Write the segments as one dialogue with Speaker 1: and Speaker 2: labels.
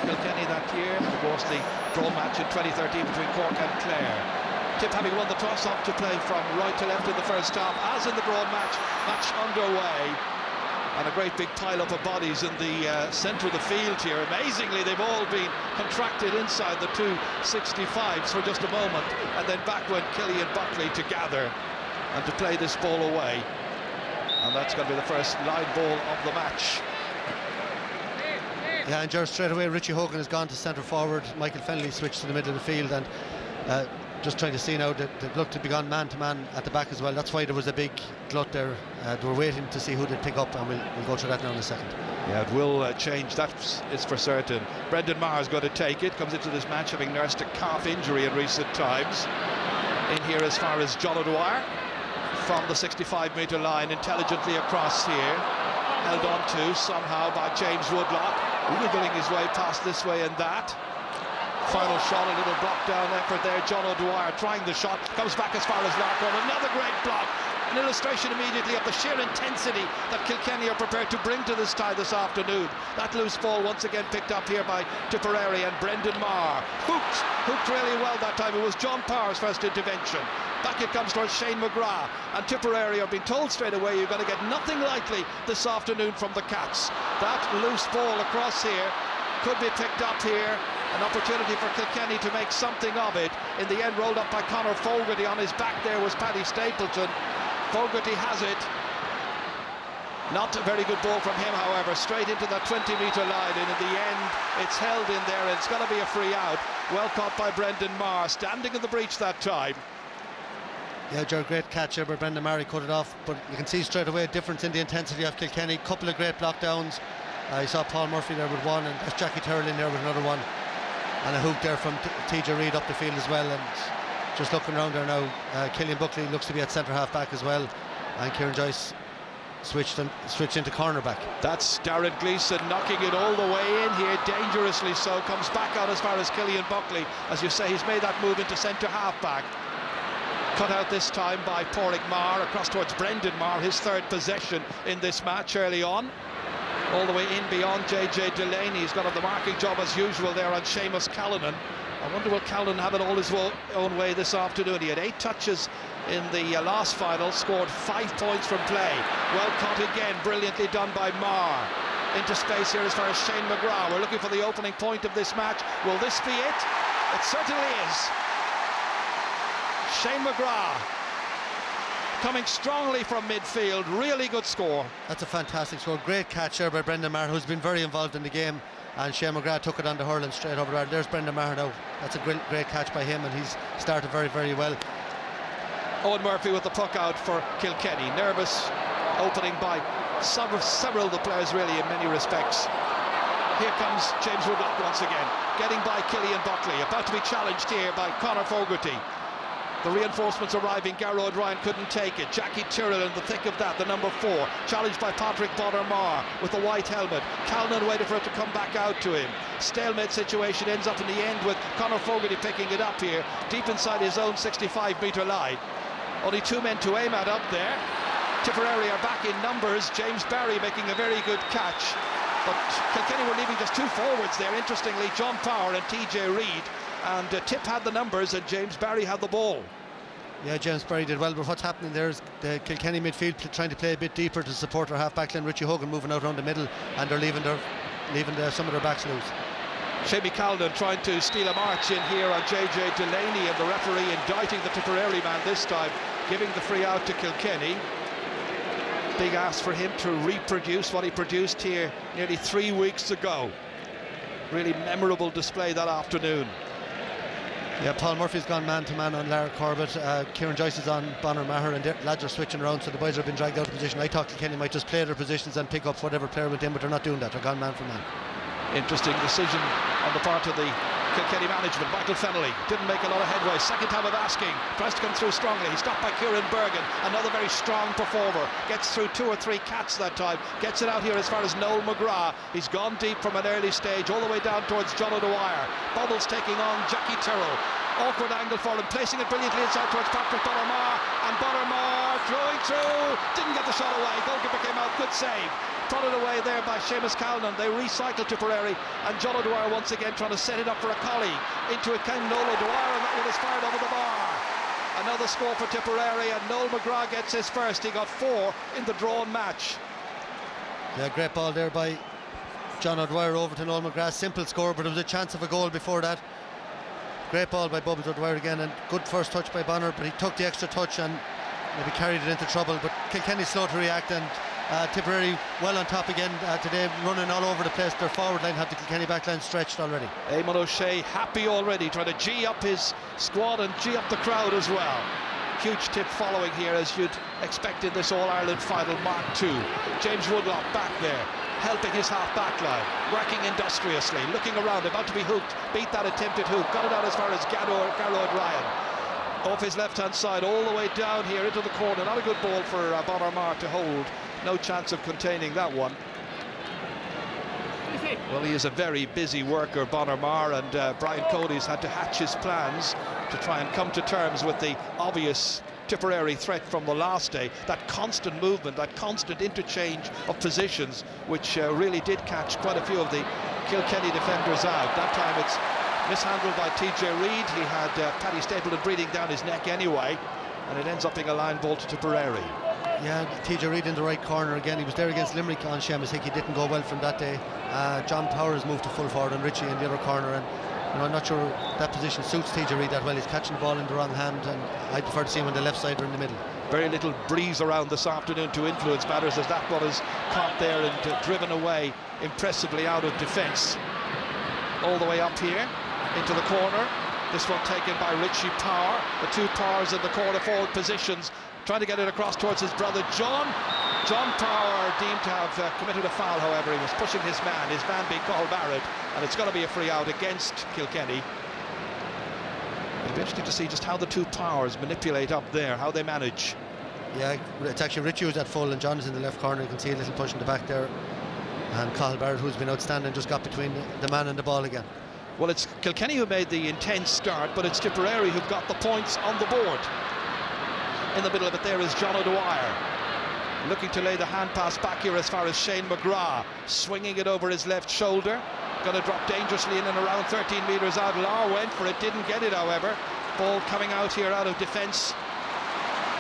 Speaker 1: Kilkenny that year, and of course the draw match in 2013 between Cork and Clare. Tip having won the toss up to play from right to left in the first half, as in the draw match underway. And a great big pile-up of bodies in the centre of the field here. Amazingly, they've all been contracted inside the 265s for just a moment, and then back went Kelly and Buckley to gather and to play this ball away. And that's going to be the first line ball of the match.
Speaker 2: Yeah, and Gerard, straight away Richie Hogan has gone to centre forward. Michael Fennelly switched to the middle of the field, and just trying to see now that they've looked to be gone man-to-man at the back as well. That's why there was a big glut there. They were waiting to see who they'd pick up, and we'll go through that now in a second.
Speaker 1: Yeah, it will change, that is for certain. Brendan Maher is going to take it, comes into this match having nursed a calf injury in recent times. In here as far as John O'Dwyer from the 65-metre line, intelligently across here, held on to somehow by James Woodlock, wiggling his way past this way and that. Final shot, a little block down effort there. John O'Dwyer trying the shot, comes back as far as Larkham. Another great block. An illustration immediately of the sheer intensity that Kilkenny are prepared to bring to this tie this afternoon. That loose ball once again picked up here by Tipperary, and Brendan Maher hooked really well that time. It was John Power's first intervention. Back it comes towards Shane McGrath, and Tipperary are being told straight away you're going to get nothing likely this afternoon from the Cats. That loose ball across here could be picked up here. An opportunity for Kilkenny to make something of it. In the end, rolled up by Conor Fogarty. On his back there was Paddy Stapleton. Fogarty has it. Not a very good ball from him, however, straight into that 20-metre line, and in the end it's held in there, and it's going to be a free out. Well caught by Brendan Maher, standing in the breach that time.
Speaker 2: Yeah, Gerard, great catch here by Brendan Maher. He cut it off, but you can see straight away a difference in the intensity of Kilkenny. Couple of great block downs. You saw Paul Murphy there with one, and there's Jackie Terrell in there with another one, and a hook there from TJ Reid up the field as well. And just looking around there now, Killian Buckley looks to be at centre half back as well, and Kieran Joyce switched into cornerback. That's
Speaker 1: Darren Gleeson knocking it all the way in here, dangerously so. Comes back out as far as Killian Buckley. As you say, he's made that move into centre half back. Cut out this time by Pádraig Maher across towards Brendan Maher, his third possession in this match early on. All the way in beyond JJ Delaney. He's got the marking job as usual there on Seamus Callanan. I wonder will Callanan have it all his own way this afternoon. He had 8 touches in the last final, scored 5 points from play. Well caught again, brilliantly done by Maher. Into space here as far as Shane McGrath. We're looking for the opening point of this match. Will this be it? It certainly is. Shane McGrath coming strongly from midfield, really good score.
Speaker 2: That's a fantastic score, great catch there by Brendan Maher, who's been very involved in the game, and Shane McGrath took it on to Hurling straight over there. There's Brendan Maher now. That's a great catch by him, and he's started very, very well.
Speaker 1: Owen Murphy with the puck out for Kilkenny. Nervous opening by several of the players really in many respects. Here comes James Woodlock once again, getting by Killian Buckley, about to be challenged here by Conor Fogarty. The reinforcements arriving, Garrod Ryan couldn't take it. Jackie Tyrrell in the thick of that, the number 4. Challenged by Patrick Bodder-Maher with the white helmet. Callanan waited for it to come back out to him. Stalemate situation ends up in the end with Conor Fogarty picking it up here, deep inside his own 65-metre line. Only 2 men to aim at up there. Tipperary are back in numbers. James Barry making a very good catch. But Kilkenny were leaving just 2 forwards there, interestingly, John Power and TJ Reid. And Tip had the numbers and James Barry had the ball.
Speaker 2: Yeah, James Barry did well, but what's happening there is the Kilkenny midfield trying to play a bit deeper to support their half-back line. Richie Hogan moving out around the middle, and they're leaving some of their backs loose.
Speaker 1: Seamus Callanan trying to steal a march in here on JJ Delaney, and the referee indicting the Tipperary man this time, giving the free out to Kilkenny. Big ask for him to reproduce what he produced here nearly 3 weeks ago. Really memorable display that afternoon.
Speaker 2: Yeah, Paul Murphy's gone man-to-man on Lara Corbett. Kieran Joyce is on Bonner Maher, and the lads are switching around, so the boys have been dragged out of position. I thought Kilkenny might just play their positions and pick up whatever player went in, but they're not doing that. They're gone man for man.
Speaker 1: Interesting decision on the part of the Kilkenny management. Michael Fennelly didn't make a lot of headway. Second time of asking, tries to come through strongly. He's stopped by Kieran Bergen, another very strong performer. Gets through 2 or 3 cats that time. Gets it out here as far as Noel McGrath. He's gone deep from an early stage all the way down towards John O'Dwyer. Bubbles taking on Jackie Tyrrell. Awkward angle for him, placing it brilliantly inside towards Patrick Bodder-Maher, and Bodder-Maher throwing through, didn't get the shot away. Goalkeeper came out, good save. prodded away there by Seamus Calnan. They recycle Tipperary, and John O'Dwyer once again trying to set it up for a colleague. Into it came Noel O'Dwyer, and that one is fired over the bar. Another score for Tipperary, and Noel McGrath gets his first. He got 4 in the drawn match.
Speaker 2: Yeah, great ball there by John O'Dwyer over to Noel McGrath. Simple score, but there was a chance of a goal before that. Great ball by Bubbles O'Dwyer again, and good first touch by Bonner, but he took the extra touch and maybe carried it into trouble. But Kilkenny slow to react, and Tipperary well on top again today, running all over the place. Their forward line have the Kilkenny back line stretched already.
Speaker 1: Eamon O'Shea happy already, trying to G up his squad and G up the crowd as well. Huge tip following here, as you'd expect in this All-Ireland final Mark II. James Woodlock back there, helping his half-back line, working industriously, looking around, about to be hooked, beat that attempted hook, got it out as far as Garrod Ryan. Off his left-hand side, all the way down here into the corner. Not a good ball for Bonner Marr to hold. No chance of containing that one. Well, he is a very busy worker, Bonner Marr, and Brian Cody's had to hatch his plans to try and come to terms with the obvious Tipperary threat from the last day. That constant movement, that constant interchange of positions, which really did catch quite a few of the Kilkenny defenders out. That time it's mishandled by TJ Reid. He had Paddy Stapleton breathing down his neck anyway, and it ends up being a line ball to Tipperary.
Speaker 2: Yeah, TJ Reid in the right corner again. He was there against Limerick on Seamus Hickey. Didn't go well from that day. John Powers moved to full forward and Richie in the other corner, and I'm not sure that position suits TJ Reid that well. He's catching the ball in the wrong hand, and I prefer to see him on the left side or in the middle.
Speaker 1: Very little breeze around this afternoon to influence matters, as that one is caught there and driven away impressively out of defence. All the way up here into the corner. This one taken by Richie Power. The two Powers in the corner forward positions, trying to get it across towards his brother John. John Power deemed to have committed a foul, however. He was pushing his man being Carl Barrett, and it's going to be a free out against Kilkenny. It'll be interesting to see just how the two Powers manipulate up there, how they manage.
Speaker 2: Yeah, it's actually Richie who's at full and John is in the left corner. You can see a little push in the back there, and Carl Barrett, who's been outstanding, just got between the man and the ball again.
Speaker 1: Well, it's Kilkenny who made the intense start, but it's Tipperary who've got the points on the board. In the middle of it there is John O'Dwyer, looking to lay the hand pass back here as far as Shane McGrath, swinging it over his left shoulder, going to drop dangerously in and around 13 metres out. Law went for it, didn't get it, however. Ball coming out here out of defence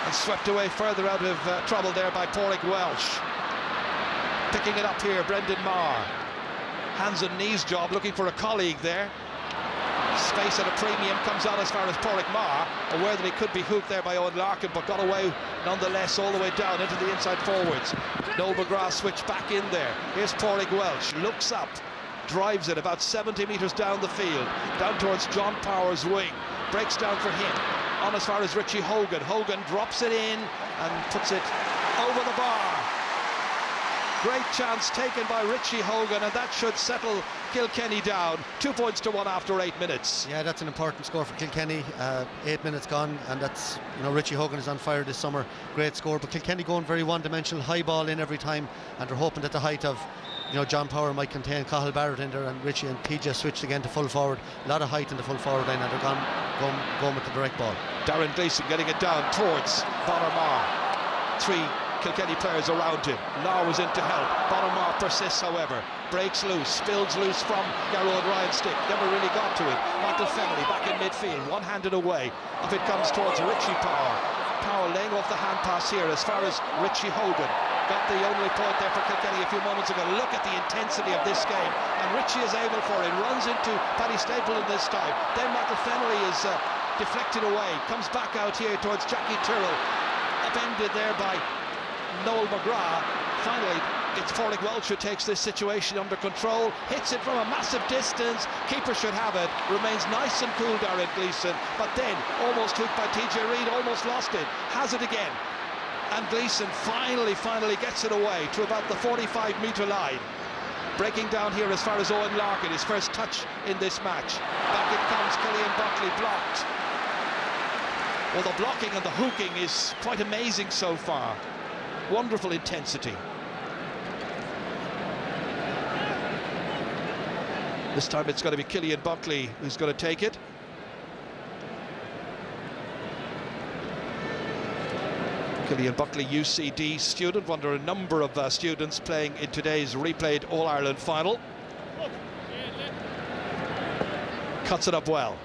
Speaker 1: and swept away further out of trouble there by Pádraig Welsh. Picking it up here, Brendan Marr, hands and knees job, looking for a colleague there. Space at a premium, comes out as far as Pádraig Marr, aware that he could be hooked there by Owen Larkin, but got away nonetheless all the way down into the inside forwards. Noel McGrath switched back in there. Here's Pádraig Welsh, looks up, drives it about 70 metres down the field, down towards John Power's wing, breaks down for him, on as far as Richie Hogan. Hogan drops it in and puts it over the bar. Great chance taken by Richie Hogan, and that should settle Kilkenny down. 2 points to 1 after 8 minutes.
Speaker 2: Yeah, that's an important score for Kilkenny. 8 minutes gone, and that's, Richie Hogan is on fire this summer. Great score, but Kilkenny going very one-dimensional, high ball in every time, and they're hoping that the height of John Power might contain Cathal Barrett in there, and Richie and PJ switched again to full forward. A lot of height in the full forward line, and they're going with the direct ball.
Speaker 1: Darren Gleeson getting it down towards Bonner Marr. 3 Kilkenny players around him. Law was in to help. Bonner Marr persists, however. Breaks loose, spills loose from Garrod Ryan's stick. Never really got to it. Michael Fennelly back in midfield, one-handed away. Up it comes towards Richie Power. Power laying off the hand pass here as far as Richie Hogan. Got the only point there for Kilkenny a few moments ago. Look at the intensity of this game, and Richie is able for it. Runs into Paddy Stapleton this time. Then Michael Fennelly is deflected away. Comes back out here towards Jackie Tyrrell. Upended there by Noel McGrath. Finally, it's Pádraig Welsh who takes this situation under control, hits it from a massive distance. Keeper should have it. Remains nice and cool, Darren Gleeson, but then almost hooked by TJ Reid, almost lost it. Has it again, and Gleeson finally gets it away to about the 45-metre line. Breaking down here as far as Owen Larkin, his first touch in this match. Back it comes, Killian Buckley blocked. Well, the blocking and the hooking is quite amazing so far. Wonderful intensity. This time it's going to be Killian Buckley who's going to take it. Killian Buckley, UCD student, one of a number of students playing in today's replayed All-Ireland final. Cuts it up well.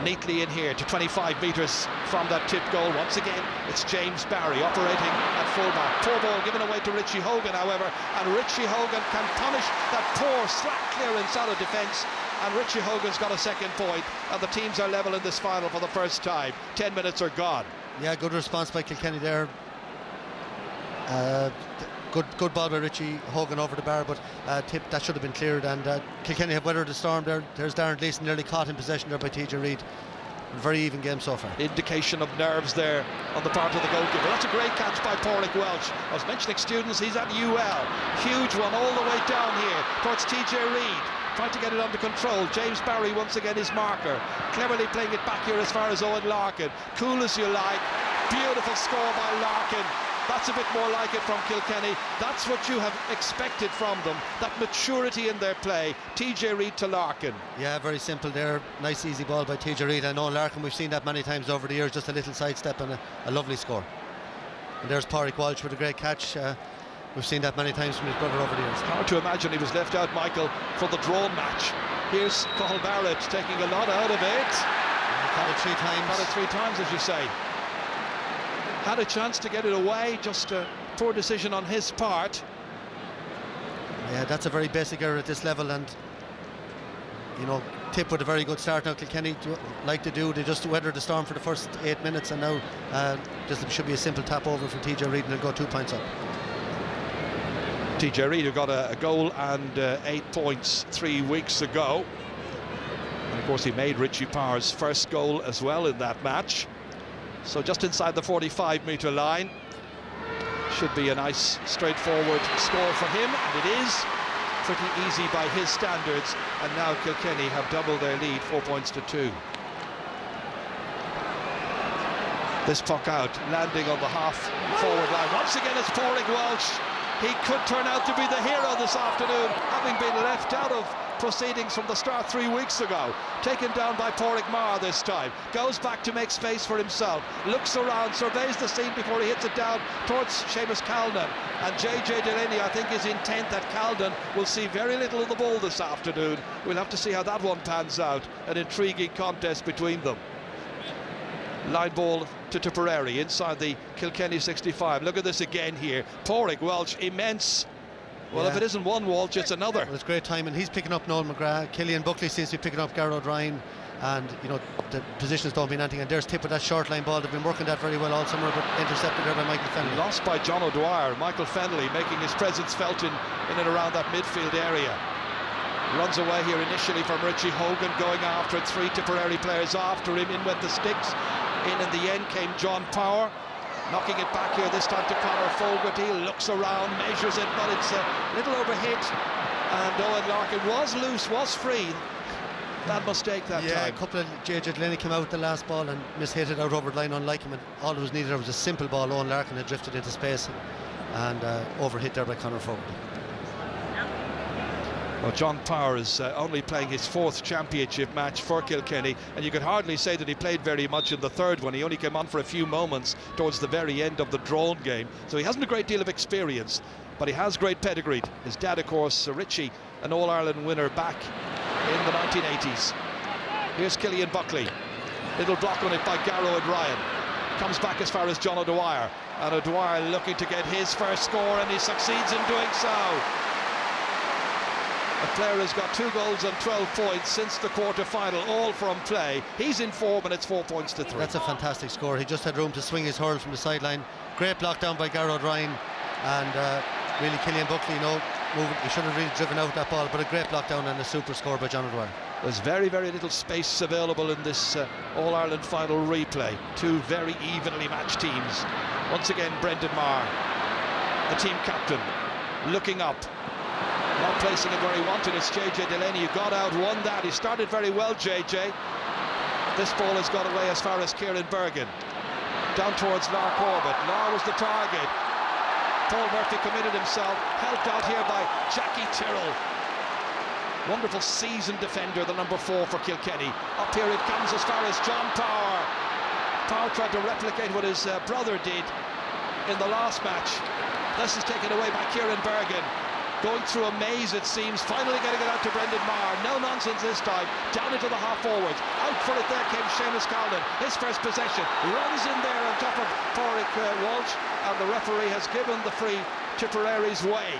Speaker 1: Neatly in here to 25 metres from that tip goal. Once again, it's James Barry operating at fullback. Poor ball given away to Richie Hogan, however, and Richie Hogan can punish that poor slack clearance out of defence, and Richie Hogan's got a second point, and the teams are level in this final for the first time. 10 minutes are gone. Yeah,
Speaker 2: good response by Kilkenny there. Good ball by Richie Hogan over the bar, but tip that should have been cleared, and Kilkenny have weathered the storm there. There's Darren Gleeson nearly caught in possession there by TJ Reid. Very even game so far.
Speaker 1: Indication of nerves there on the part of the goalkeeper. That's a great catch by Pádraig Welch. I was mentioning students, he's at UL. Huge one all the way down here towards TJ Reid, trying to get it under control. James Barry once again his marker, cleverly playing it back here as far as Owen Larkin. Cool as you like, beautiful score by Larkin. That's a bit more like it from Kilkenny. That's what you have expected from them, that maturity in their play. TJ Reid to Larkin.
Speaker 2: Yeah, very simple there. Nice easy ball by TJ Reid. I know Larkin, we've seen that many times over the years, just a little sidestep and a lovely score. And there's Pádraig Welch with a great catch. We've seen that many times from his brother over the years.
Speaker 1: Hard to imagine he was left out, Michael, for the drawn match. Here's Cathal Barrett taking a lot out of it.
Speaker 2: Caught it 3 times.
Speaker 1: Caught it 3 times, as you say. Had a chance to get it away, just a poor decision on his part.
Speaker 2: Yeah, that's a very basic error at this level, and you know, Tip with a very good start now. Kilkenny like to do, they just weathered the storm for the first 8 minutes, and now just should be a simple tap over from TJ Reid and they'll go 2 points up.
Speaker 1: TJ Reid, who got a goal and 8 points 3 weeks ago, and of course he made Richie Power's first goal as well in that match. So just inside the 45-metre line. Should be a nice straightforward score for him, and it is pretty easy by his standards, and now Kilkenny have doubled their lead, 4 points to 2. This puck out, landing on the half-forward line. Once again it's Pádraig Welch. He could turn out to be the hero this afternoon, having been left out of proceedings from the start 3 weeks ago. Taken down by Pádraig Maher this time. Goes back to make space for himself. Looks around, surveys the scene before he hits it down towards Seamus Calnan. And JJ Delaney, I think, is intent that Calnan will see very little of the ball this afternoon. We'll have to see how that one pans out. An intriguing contest between them. Line ball to Tipperary inside the Kilkenny 65. Look at this again here. Pádraig Welch, immense. Well, yeah. If it isn't one Welch, it's another.
Speaker 2: Well, it's great timing. He's picking up Noel McGrath. Killian Buckley seems to be picking up Garrod Ryan, and you know the positions don't mean anything. And there's Tip with that short line ball. They've been working that very well all summer, but intercepted there by Michael Fennelly.
Speaker 1: Lost by John O'Dwyer. Michael Fennelly making his presence felt in and around that midfield area. Runs away here initially from Richie Hogan, going after it. 3 Tipperary players after him. In went the sticks. In the end came John Power, knocking it back here this time to Conor Fogarty. Looks around, measures it, but it's a little overhit, and Owen Larkin was loose, was free. Bad mistake that time.
Speaker 2: Yeah, a couple of JJ Delaney came out the last ball and mishit it out over the line unlike him, and all that was needed was a simple ball. Owen Larkin had drifted into space and overhit there by Conor Fogarty.
Speaker 1: Well, John Power is only playing his 4th championship match for Kilkenny, and you could hardly say that he played very much in the 3rd one. He only came on for a few moments towards the very end of the drawn game, so he hasn't a great deal of experience, but he has great pedigree. His dad, of course, Richie, an All-Ireland winner back in the 1980s. Here's Killian Buckley. Little block on it by Garrod Ryan. Comes back as far as John O'Dwyer, and O'Dwyer looking to get his first score, and he succeeds in doing so. The player has got 2 goals and 12 points since the quarter-final, all from play. He's in form, and it's 4 points to 3.
Speaker 2: That's a fantastic score. He just had room to swing his hurl from the sideline. Great block down by Garrod Ryan, and really Killian Buckley, you know, moving. He should have really driven out that ball, but a great block down and a super score by John O'Dwyer.
Speaker 1: There's very, very little space available in this All-Ireland final replay. 2 very evenly matched teams. Once again, Brendan Maher, the team captain, looking up. Not placing it where he wanted. It's JJ Delaney who got out, won that. He started very well, JJ. This ball has got away as far as Kieran Bergen. Down towards Lar Corbett. Lar was the target. Paul Murphy committed himself. Helped out here by Jackie Tyrrell. Wonderful seasoned defender, the number 4 for Kilkenny. Up here it comes as far as John Power. Power tried to replicate what his brother did in the last match. This is taken away by Kieran Bergen. Going through a maze, it seems, finally getting it out to Brendan Maher. No nonsense this time, down into the half forwards. Out for it, there came Seamus Callan. His first possession, runs in there on top of Pádraig Walsh, and the referee has given the free Tipperary's way.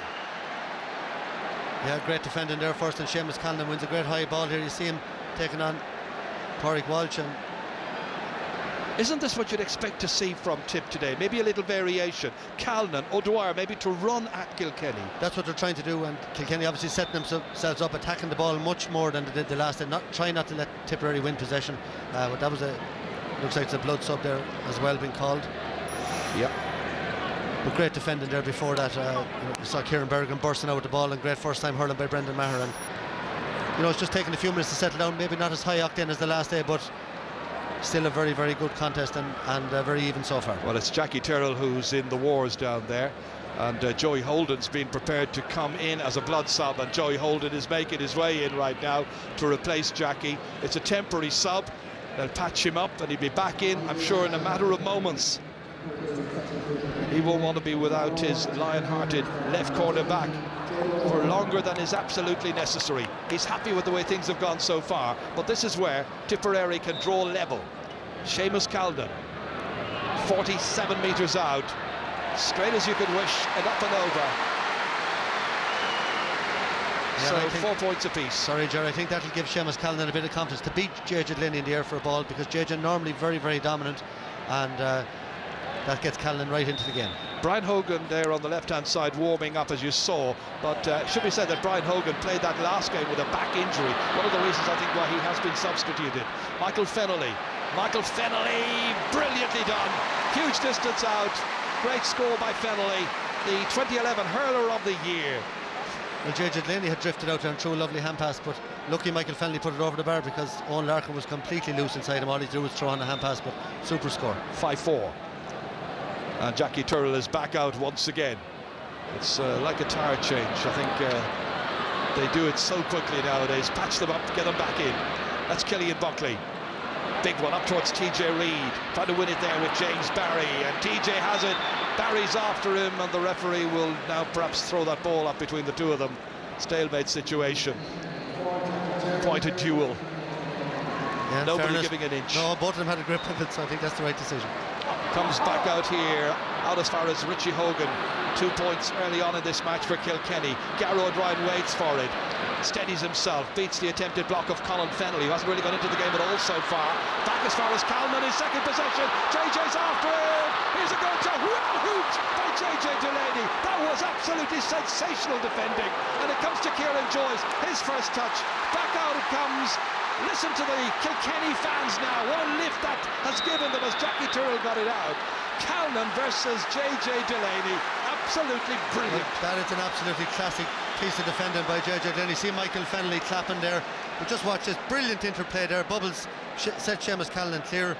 Speaker 2: Yeah, great defending there first, and Seamus Callan wins a great high ball here. You see him taking on Pádraig Walsh, and
Speaker 1: isn't this what you'd expect to see from Tip today? Maybe a little variation. Callan, O'Dwyer maybe to run at Kilkenny.
Speaker 2: That's what they're trying to do, and Kilkenny obviously setting themselves up, attacking the ball much more than they did the last day, trying not to let Tipperary win possession. But that was looks like it's a blood sub there as well being called.
Speaker 1: Yep.
Speaker 2: But great defending there before that. You saw Kieran Bergen bursting out with the ball, and great first time hurling by Brendan Maher. And it's just taking a few minutes to settle down. Maybe not as high octane as the last day, but still a very, very good contest, and very even so far.
Speaker 1: Well, it's Jackie Tyrrell who's in the wars down there, and Joey Holden's been prepared to come in as a blood sub, and Joey Holden is making his way in right now to replace Jackie. It's a temporary sub. They'll patch him up and he'll be back in, I'm sure, in a matter of moments. He won't want to be without his lion-hearted left corner back for longer than is absolutely necessary. He's happy with the way things have gone so far, but this is where Tipperary can draw level. Seamus Callan, 47 metres out, straight as you could wish, and up and over. Yeah, so 4 points apiece.
Speaker 2: Sorry, Jerry, I think that'll give Seamus Callan a bit of confidence to beat JJ Delaney in the air for a ball, because JJ normally very, very dominant, and that gets Callan right into the game.
Speaker 1: Brian Hogan there on the left-hand side warming up, as you saw, but it should be said that Brian Hogan played that last game with a back injury. One of the reasons, I think, why he has been substituted. Michael Fennelly, brilliantly done. Huge distance out, great score by Fennelly, the 2011 hurler of the year.
Speaker 2: Well, JJ Delaney had drifted out there and threw a lovely hand pass, but lucky Michael Fennelly put it over the bar, because Owen Larkin was completely loose inside him. All he did was throw on a hand pass, but super score.
Speaker 1: 5-4. And Jackie Tyrrell is back out once again. It's like a tire change. I think they do it so quickly nowadays. Patch them up, get them back in. That's Killian Buckley. Big one up towards TJ Reid, trying to win it there with James Barry, and TJ has it. Barry's after him, and the referee will now perhaps throw that ball up between the two of them. Stalemate situation. Pointed duel.
Speaker 2: Yeah,
Speaker 1: nobody
Speaker 2: fairness,
Speaker 1: giving an inch.
Speaker 2: No, both of them had a grip of it, so I think that's the right decision.
Speaker 1: Comes back out here, out as far as Richie Hogan. 2 points early on in this match for Kilkenny. Garrow O'Brien waits for it, steadies himself, beats the attempted block of Colin Fennelly, who hasn't really gone into the game at all so far. Back as far as Calman, his second possession. JJ's after him. Here's a goal to hoot by JJ Delaney. That was absolutely sensational defending, and it comes to Kieran Joyce, his first touch. Back out it comes. Listen to the Kilkenny fans now. What a lift that has given them as Jackie Tyrrell got it out. Callan versus JJ Delaney. Absolutely brilliant.
Speaker 2: That is an absolutely classic piece of defending by JJ Delaney. See Michael Fennelly clapping there. But just watch this brilliant interplay there. Bubbles set Seamus Callan clear.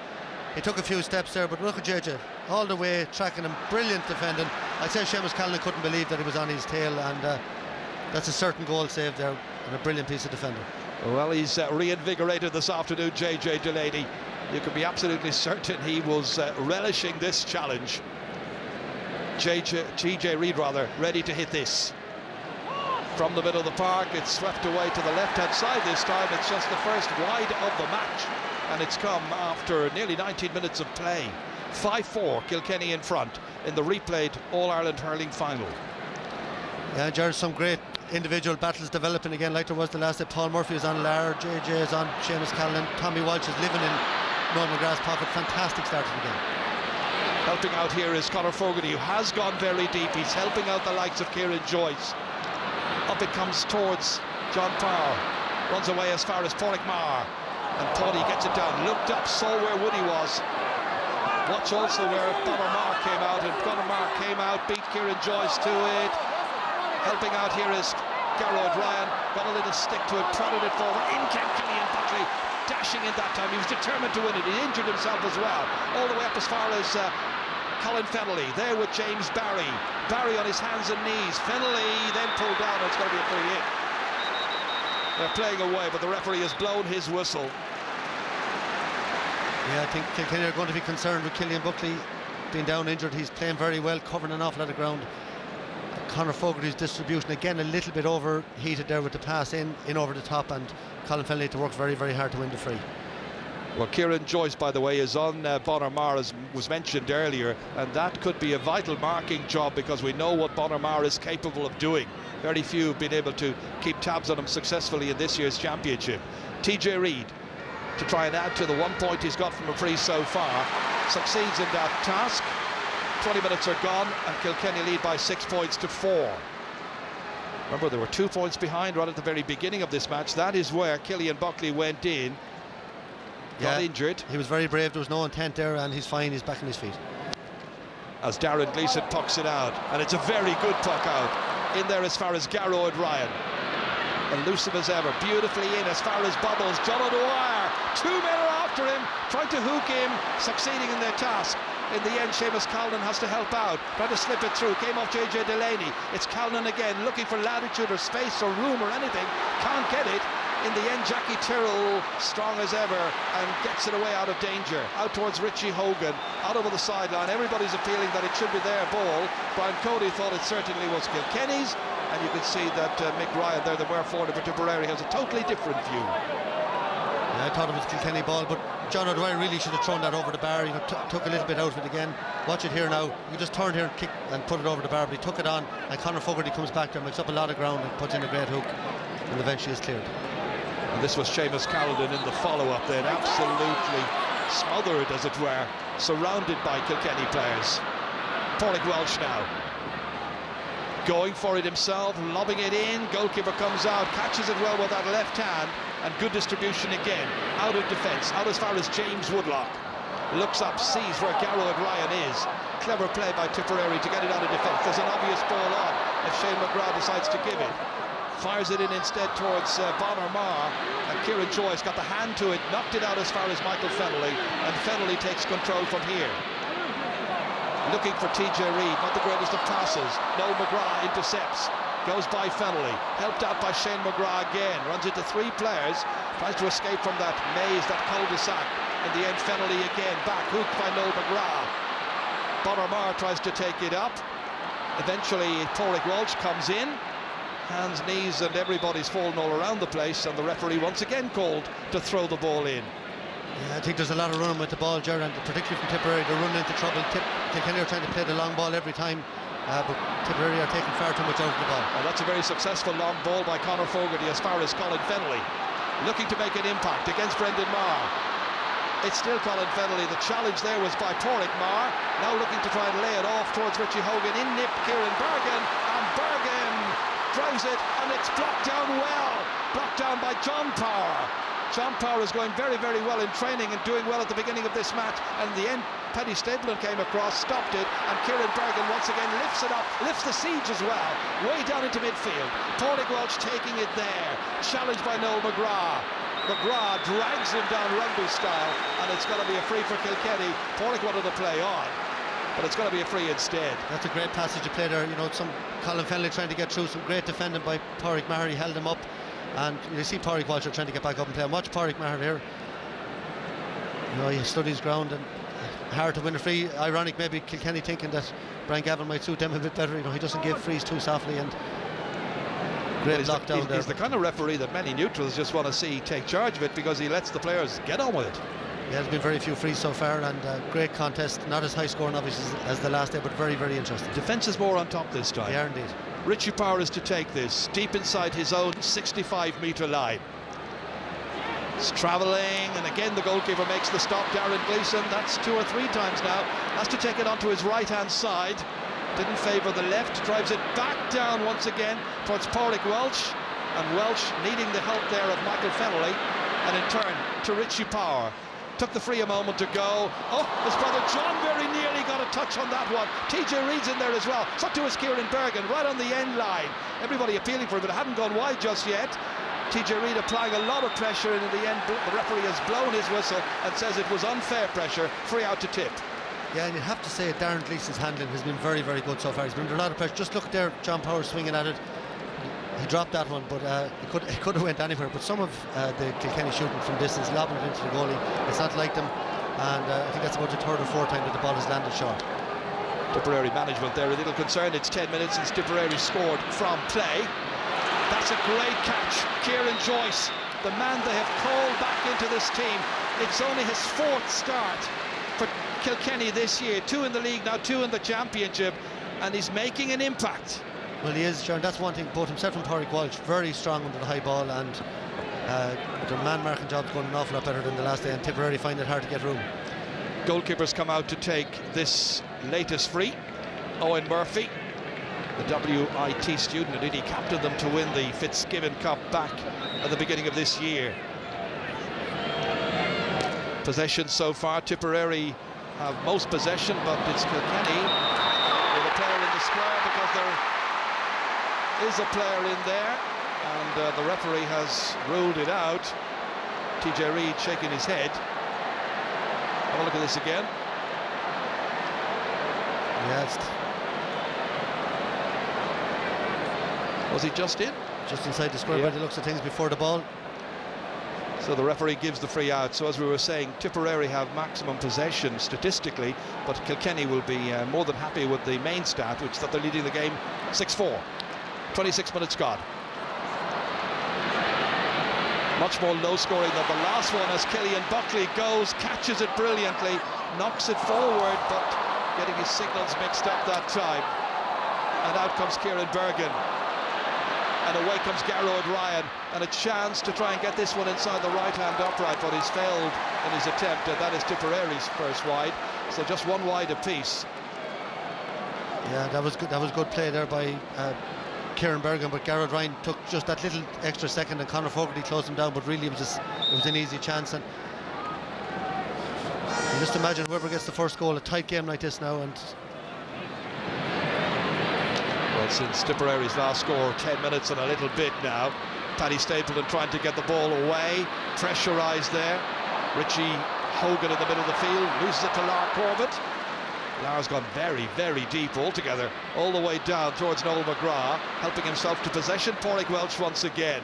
Speaker 2: He took a few steps there, but look at JJ all the way tracking him. Brilliant defending. I'd say Seamus Callan couldn't believe that he was on his tail, and that's a certain goal save there, and a brilliant piece of defending.
Speaker 1: Well, he's reinvigorated this afternoon, JJ Delaney. You can be absolutely certain he was relishing this challenge. TJ Reid, ready to hit this. From the middle of the park, it's swept away to the left-hand side this time. It's just the first wide of the match, and it's come after nearly 19 minutes of play. 5-4, Kilkenny in front in the replayed All-Ireland Hurling final.
Speaker 2: Yeah, Jared, some great individual battles developing again, like there was the last day. Paul Murphy is on Lar, JJ is on Seamus Callan, Tommy Walsh is living in Noel McGrath's pocket. Fantastic start to the game.
Speaker 1: Helping out here is Conor Fogarty, who has gone very deep. He's helping out the likes of Kieran Joyce. Up it comes towards John Power, runs away as far as Pádraig Maher, and Paddy gets it down, looked up, saw where Woody was. Watch also where Conor Maher came out, and Conor Maher came out, beat Kieran Joyce to it. Helping out here is Garrow O'Brien, got a little stick to it, prodded it forward. In came Killian Buckley, dashing in that time. He was determined to win it. He injured himself as well, all the way up as far as Colin Fennelly, there with James Barry. Barry on his hands and knees. Fennelly then pulled down, and it's going to be a free hit. They're playing away, but the referee has blown his whistle.
Speaker 2: Yeah, I think Kilkenny are going to be concerned with Killian Buckley been down injured. He's playing very well, covering an awful lot of ground. Conor Fogarty's distribution again a little bit overheated there with the pass in over the top, and Colin Fennelly had to work very, very hard to win the free.
Speaker 1: Well, Kieran Joyce, by the way, is on Bonner-Mar, as was mentioned earlier, and that could be a vital marking job, because we know what Bonner-Mar is capable of doing. Very few have been able to keep tabs on him successfully in this year's championship. TJ Reid, to try and add to the 1 point he's got from a free so far, succeeds in that task. 20 minutes are gone, and Kilkenny lead by 6 points to 4. Remember, they were 2 points behind right at the very beginning of this match. That is where Killian Buckley went in. Got injured.
Speaker 2: He was very brave. There was no intent there, and he's fine. He's back on his feet.
Speaker 1: As Darren Gleeson pucks it out, and it's a very good puck out. In there as far as Garrow Ryan. Elusive as ever, beautifully in as far as Bubbles. John O'Dwyer, 2 men are after him, trying to hook him, succeeding in their task. In the end, Seamus Callan has to help out, trying to slip it through. Came off JJ Delaney. It's Callan again, looking for latitude or space or room or anything. Can't get it. In the end, Jackie Tyrrell, strong as ever, and gets it away out of danger. Out towards Richie Hogan, out over the sideline. Everybody's appealing that it should be their ball. Brian Cody thought it certainly was Kilkenny's, and you can see that Mick Ryan there, the Mayor Forward for Tipperary, has a totally different view.
Speaker 2: Yeah, I thought it was Kilkenny ball, but John O'Dwyer really should have thrown that over the bar. He took a little bit out of it again. Watch it here now. You just turned here and kicked and put it over the bar, but he took it on, and Conor Fogarty comes back there, makes up a lot of ground, and puts in a great hook, and eventually is cleared.
Speaker 1: And this was Seamus Callan in the follow-up then, absolutely smothered, as it were, surrounded by Kilkenny players. Pádraig Walsh now, going for it himself, lobbing it in. Goalkeeper comes out, catches it well with that left hand, and good distribution again. Out of defence, out as far as James Woodlock. Looks up, sees where Garrow Ryan is. Clever play by Tipperary to get it out of defence. There's an obvious ball on if Shane McGrath decides to give it. Fires it in instead towards Bonner-Mar, and Kieran Joyce got the hand to it, knocked it out as far as Michael Fennelly, and Fennelly takes control from here. Looking for TJ Reid, not the greatest of passes. Noel McGrath intercepts, goes by Fennelly, helped out by Shane McGrath again, runs into 3 players, tries to escape from that maze, that cul-de-sac. In the end, Fennelly again, back hooked by Noel McGrath. Bonner-Mar tries to take it up. Eventually, Pádraig Walsh comes in. Hands, knees, and everybody's fallen all around the place, and the referee once again called to throw the ball in.
Speaker 2: Yeah, I think there's a lot of running with the ball, Gerard, and particularly from Tipperary. They're running into trouble. Kilkenny are trying to play the long ball every time, but Tipperary are taking far too much out of the ball.
Speaker 1: And that's a very successful long ball by Conor Fogarty as far as Colin Fennelly, looking to make an impact against Brendan Maher. It's still Colin Fennelly. The challenge there was by Pádraig Maher, now looking to try and lay it off towards Richie Hogan. In nip Kieran Bergen, and Bergen drives it, and it's blocked down well. Blocked down by John Power. John Power is going very, very well in training and doing well at the beginning of this match. And in the end, Paddy Stapleton came across, stopped it, and Kieran Bergen once again lifts it up, lifts the siege as well, way down into midfield. Pádraig Walsh taking it there, challenged by Noel McGrath. McGrath drags him down rugby style, and it's going to be a free for Kilkenny. Pádraig wanted to play on, but it's going to be a free instead.
Speaker 2: That's a great passage of play there. You know, some Colin Fennelly trying to get through, some great defending by Pádraig Maher. He held him up, and you see Pádraig Walsh trying to get back up and play. And watch Pádraig Maher here. You know, he studies ground and hard to win a free. Ironic, maybe Kilkenny thinking that Brian Gavin might suit them a bit better. You know, he doesn't give frees too softly, and great lockdown there.
Speaker 1: He's the kind of referee that many neutrals just want to see take charge of it, because he lets the players get on with it.
Speaker 2: Yeah, there's been very few frees so far, and great contest. Not as high scoring obviously as the last day, but very, very interesting.
Speaker 1: Defence is more on top this time.
Speaker 2: They are indeed.
Speaker 1: Richie Power is to take this deep inside his own 65-metre line. It's travelling, and again the goalkeeper makes the stop. Darren Gleeson, that's 2 or 3 times now, has to take it onto his right-hand side. Didn't favour the left, drives it back down once again towards Pádraig Walsh, and Walsh needing the help there of Michael Fennelly, and in turn to Richie Power. Took the free a moment to go. Oh, his brother John very nearly got a touch on that one. TJ Reid's in there as well. So too is Kieran Bergen, right on the end line. Everybody appealing for him, but it hadn't gone wide just yet. TJ Reid applying a lot of pressure, and in the end the referee has blown his whistle and says it was unfair pressure. Free out to Tip.
Speaker 2: Yeah, and you have to say Darren Gleeson's handling has been very, very good so far. He's been under a lot of pressure. Just look there, John Power swinging at it. He dropped that one, but it could have went anywhere. But some of the Kilkenny shooting from distance, lobbing it into the goalie, it's not like them. And I think that's about the 3rd or 4th time that the ball has landed short.
Speaker 1: Tipperary management there a little concerned. It's 10 minutes since Tipperary scored from play. That's a great catch. Kieran Joyce, the man they have called back into this team. It's only his 4th start for Kilkenny this year. 2 in the league now, 2 in the championship, and he's making an impact.
Speaker 2: Well, he is, Sharon. That's one thing. Both himself and Pádraig Walsh very strong under the high ball, and the man-marking job's going an awful lot better than the last day, and Tipperary find it hard to get room.
Speaker 1: Goalkeepers come out to take this latest free. Owen Murphy, the WIT student, and he captained them to win the Fitzgibbon Cup back at the beginning of this year. Possession so far, Tipperary have most possession, but it's Kilkenny with a player in the square, because there is a player in there, and the referee has ruled it out. TJ Reid shaking his head. Have a look at this again.
Speaker 2: Yes.
Speaker 1: Was he just in?
Speaker 2: Just inside the square by the looks of things before the ball.
Speaker 1: So the referee gives the free out. So as we were saying, Tipperary have maximum possession statistically, but Kilkenny will be more than happy with the main stat, which is that they're leading the game 6-4. 26 minutes gone. Much more low scoring than the last one, as Killian Buckley goes, catches it brilliantly, knocks it forward, but getting his signals mixed up that time. And out comes Kieran Bergen. And away comes Garrod Ryan, and a chance to try and get this one inside the right-hand upright, but he's failed in his attempt, and that is Tipperary's first wide. So just one wide apiece.
Speaker 2: Yeah, that was good. That was good play there by Kieran Bergen, but Garrod Ryan took just that little extra second, and Conor Fogarty closed him down. But really, it was an easy chance. And just imagine whoever gets the first goal, a tight game like this now, and.
Speaker 1: Well, since Tipperary's last score, 10 minutes and a little bit now. Paddy Stapleton trying to get the ball away, pressurised there. Richie Hogan in the middle of the field, loses it to Lar Corbett. Lar's gone very, very deep altogether, all the way down towards Noel McGrath, helping himself to possession. Pádraig Walsh once again,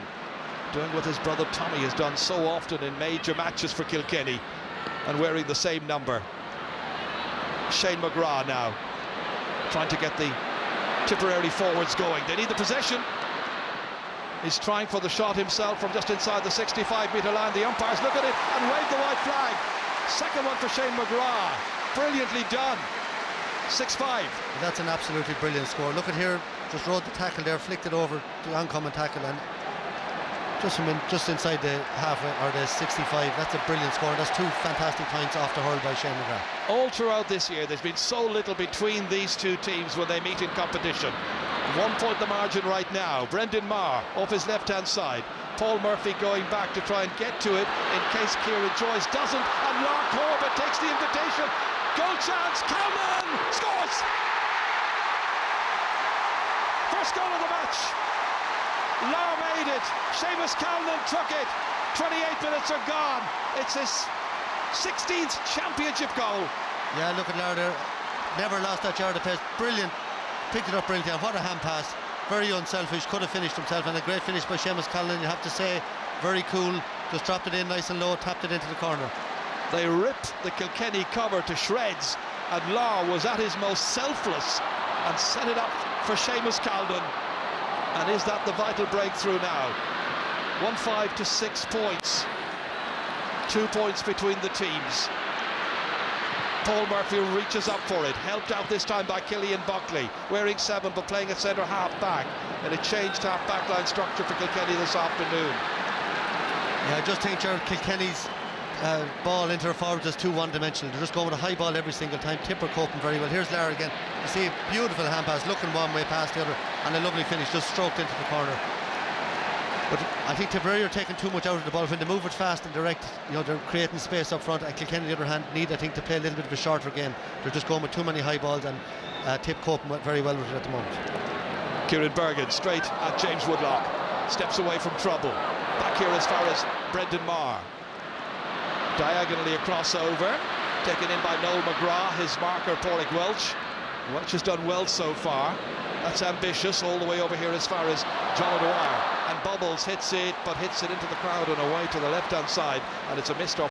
Speaker 1: doing what his brother Tommy has done so often in major matches for Kilkenny, and wearing the same number. Shane McGrath now, trying to get the Tipperary forwards going. They need the possession. He's trying for the shot himself from just inside the 65-metre line. The umpires look at it and wave the white flag. Second one for Shane McGrath. Brilliantly done. 6-5.
Speaker 2: That's an absolutely brilliant score. Look at here, just rode the tackle there, flicked it over the oncoming tackle, and just inside the halfway, or the 65. That's a brilliant score. That's 2 fantastic points off the hurl by Shane McGrath.
Speaker 1: All throughout this year, there's been so little between these two teams when they meet in competition. 1 point the margin right now. Brendan Maher off his left-hand side. Paul Murphy going back to try and get to it in case Kieran Joyce doesn't, and Lar Corbett takes the invitation. Goal chance, Kalman scores! First goal of the match. Lar made it. Seamus Callan took it. 28 minutes are gone. It's his 16th championship goal.
Speaker 2: Yeah, look at Lar there. Never lost that yard of pace. Brilliant. Picked it up brilliantly. And what a hand pass. Very unselfish. Could have finished himself. And a great finish by Seamus Callan, you have to say. Very cool. Just dropped it in nice and low. Tapped it into the corner.
Speaker 1: They ripped the Kilkenny cover to shreds. And Lar was at his most selfless and set it up for Seamus Callan. And is that the vital breakthrough now? 1-5 to 6 points. 2 points between the teams. Paul Murphy reaches up for it, helped out this time by Killian Buckley, wearing 7 but playing at centre half back, and a changed half back line structure for Kilkenny this afternoon.
Speaker 2: Yeah, I just think Jared Kilkenny's ball into her forwards is too one-dimensional. They're just going with a high ball every single time. Tipper coping very well. Here's Lara again. You see a beautiful hand pass, looking one way past the other, and a lovely finish, just stroked into the corner. But I think Tipperary are taking too much out of the ball. When they move it fast and direct, you know, they're creating space up front, and Kilkenny, on the other hand, need, I think, to play a little bit of a shorter game. They're just going with too many high balls, and Tip coping very well with it at the moment. Kieran
Speaker 1: Bergen straight at James Woodlock, steps away from trouble. Back here as far as Brendan Maher. Diagonally a crossover, taken in by Noel McGrath, his marker Pádraig Walsh. Walsh has done well so far. That's ambitious, all the way over here as far as John O'Dwyer. And Bubbles hits it, but hits it into the crowd and away to the left-hand side, and it's a missed opportunity.